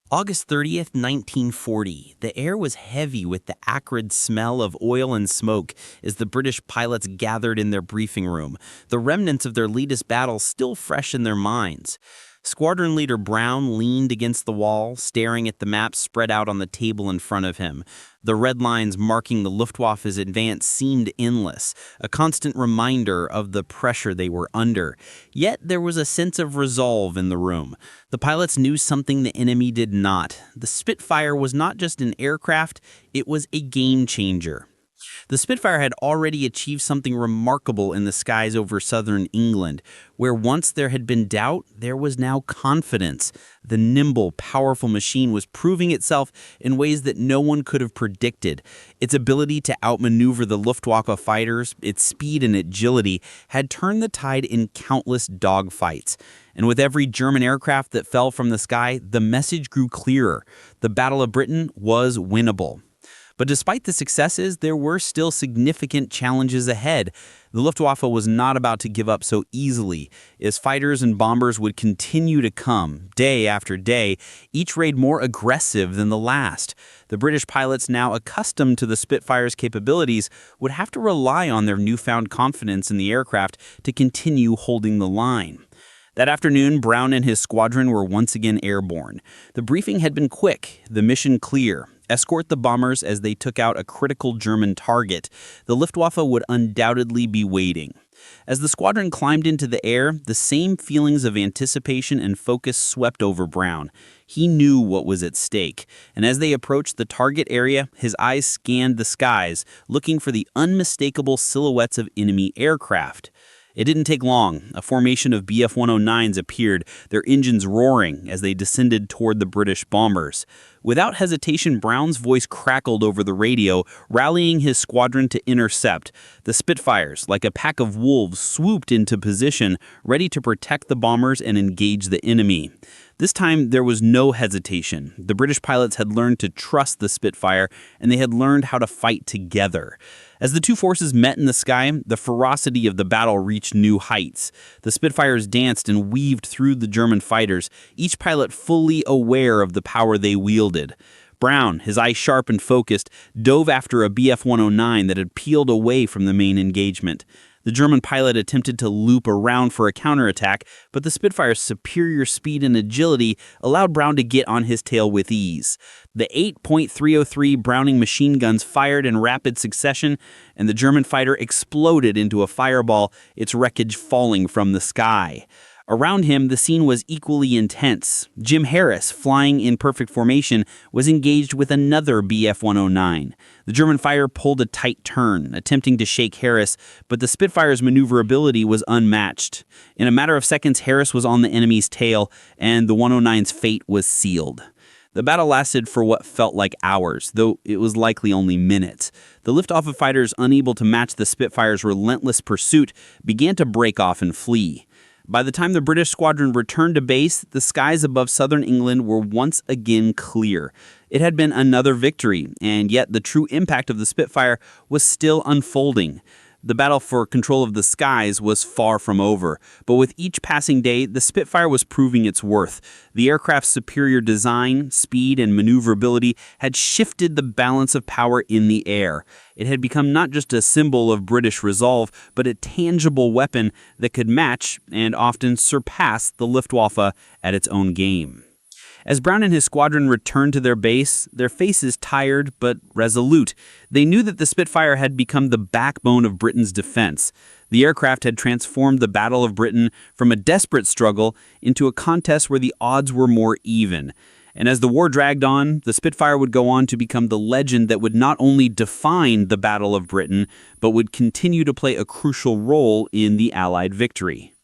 August 30th, 1940. The air was heavy with the acrid smell of oil and smoke as the British pilots gathered in their briefing room, the remnants of their latest battle still fresh in their minds. Squadron Leader Brown leaned against the wall, staring at the maps spread out on the table in front of him. The red lines marking the Luftwaffe's advance seemed endless, a constant reminder of the pressure they were under. Yet there was a sense of resolve in the room. The pilots knew something the enemy did not. The Spitfire was not just an aircraft, it was a game changer. The Spitfire had already achieved something remarkable in the skies over southern England. Where once there had been doubt, there was now confidence. The nimble, powerful machine was proving itself in ways that no one could have predicted. Its ability to outmaneuver the Luftwaffe fighters, its speed and agility, had turned the tide in countless dogfights. And with every German aircraft that fell from the sky, the message grew clearer. The Battle of Britain was winnable. But despite the successes, there were still significant challenges ahead. The Luftwaffe was not about to give up so easily. As fighters and bombers would continue to come, day after day, each raid more aggressive than the last. The British pilots, now accustomed to the Spitfire's capabilities, would have to rely on their newfound confidence in the aircraft to continue holding the line. That afternoon, Brown and his squadron were once again airborne. The briefing had been quick, the mission clear. Escort the bombers as they took out a critical German target. The Luftwaffe would undoubtedly be waiting. As the squadron climbed into the air, the same feelings of anticipation and focus swept over Brown. He knew what was at stake, and as they approached the target area, his eyes scanned the skies, looking for the unmistakable silhouettes of enemy aircraft. It didn't take long. A formation of Bf-109s appeared, their engines roaring as they descended toward the British bombers. Without hesitation, Brown's voice crackled over the radio, rallying his squadron to intercept. The Spitfires, like a pack of wolves, swooped into position, ready to protect the bombers and engage the enemy. This time, there was no hesitation. The British pilots had learned to trust the Spitfire, and they had learned how to fight together. As the two forces met in the sky, the ferocity of the battle reached new heights. The Spitfires danced and weaved through the German fighters, each pilot fully aware of the power they wielded. Brown, his eyes sharp and focused, dove after a Bf-109 that had peeled away from the main engagement. The German pilot attempted to loop around for a counterattack, but the Spitfire's superior speed and agility allowed Brown to get on his tail with ease. The 8.303 Browning machine guns fired in rapid succession, and the German fighter exploded into a fireball, its wreckage falling from the sky. Around him, the scene was equally intense. Jim Harris, flying in perfect formation, was engaged with another Bf-109. The German fighter pulled a tight turn, attempting to shake Harris, but the Spitfire's maneuverability was unmatched. In a matter of seconds, Harris was on the enemy's tail, and the 109's fate was sealed. The battle lasted for what felt like hours, though it was likely only minutes. The Luftwaffe fighters, unable to match the Spitfire's relentless pursuit, began to break off and flee. By the time the British squadron returned to base, the skies above southern England were once again clear. It had been another victory, and yet the true impact of the Spitfire was still unfolding. The battle for control of the skies was far from over, but with each passing day, the Spitfire was proving its worth. The aircraft's superior design, speed, and maneuverability had shifted the balance of power in the air. It had become not just a symbol of British resolve, but a tangible weapon that could match, and often surpass, the Luftwaffe at its own game. As Brown and his squadron returned to their base, their faces tired but resolute. They knew that the Spitfire had become the backbone of Britain's defense. The aircraft had transformed the Battle of Britain from a desperate struggle into a contest where the odds were more even. And as the war dragged on, the Spitfire would go on to become the legend that would not only define the Battle of Britain, but would continue to play a crucial role in the Allied victory.